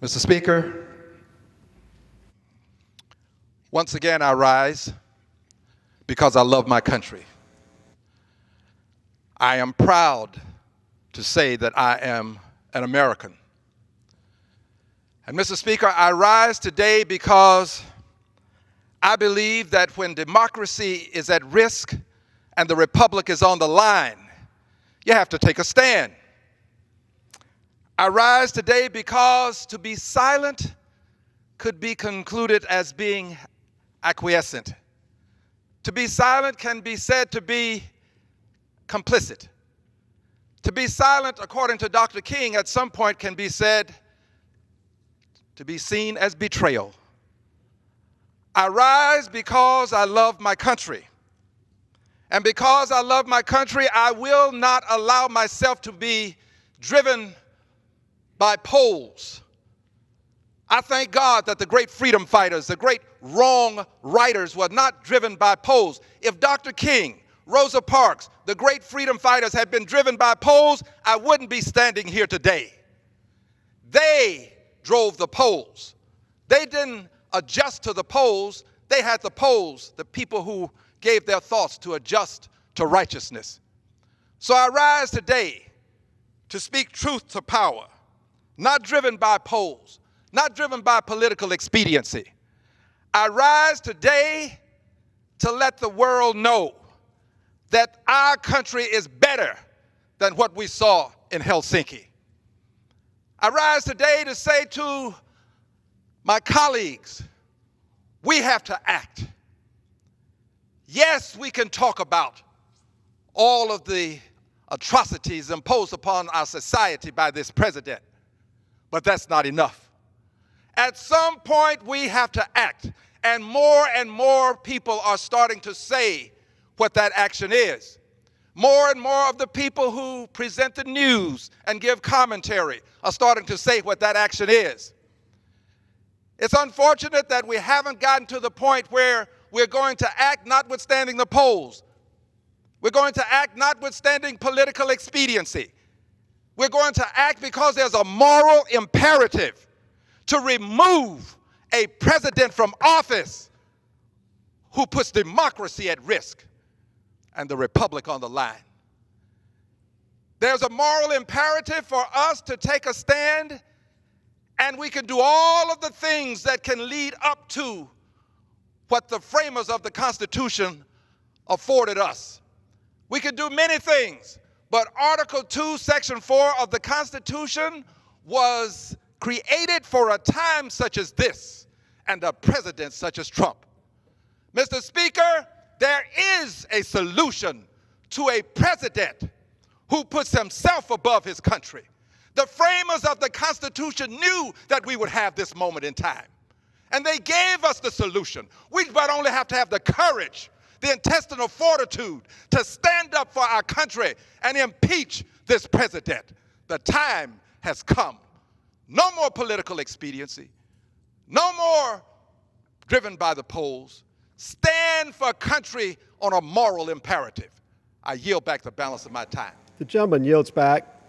Mr. Speaker, once again I rise because I love my country. I am proud to say that I am an American. And Mr. Speaker, I rise today because I believe that when democracy is at risk and the republic is on the line, you have to take a stand. I rise today because to be silent could be concluded as being acquiescent. To be silent can be said to be complicit. To be silent, according to Dr. King, at some point can be said to be seen as betrayal. I rise because I love my country. And because I love my country, I will not allow myself to be driven by polls. I thank God that the great freedom fighters, the great wrong writers were not driven by polls. If Dr. King, Rosa Parks, the great freedom fighters had been driven by polls, I wouldn't be standing here today. They drove the polls. They didn't adjust to the polls. They had the polls, the people who gave their thoughts to adjust to righteousness. So I rise today to speak truth to power, not driven by polls, not driven by political expediency. I rise today to let the world know that our country is better than what we saw in Helsinki. I rise today to say to my colleagues, we have to act. Yes, we can talk about all of the atrocities imposed upon our society by this president, but that's not enough. At some point, we have to act, and more people are starting to say what that action is. More and more of the people who present the news and give commentary are starting to say what that action is. It's unfortunate that we haven't gotten to the point where we're going to act notwithstanding the polls. We're going to act notwithstanding political expediency. We're going to act because there's a moral imperative to remove a president from office who puts democracy at risk and the republic on the line. There's a moral imperative for us to take a stand, and we can do all of the things that can lead up to what the framers of the Constitution afforded us. We can do many things, but Article 2, Section 4 of the Constitution was created for a time such as this and a president such as Trump. Mr. Speaker, there is a solution to a president who puts himself above his country. The framers of the Constitution knew that we would have this moment in time, and they gave us the solution. We but only have to have the courage, the intestinal fortitude to stand up for our country and impeach this president. The time has come. No more political expediency. No more driven by the polls. Stand for country on a moral imperative. I yield back the balance of my time. The gentleman yields back.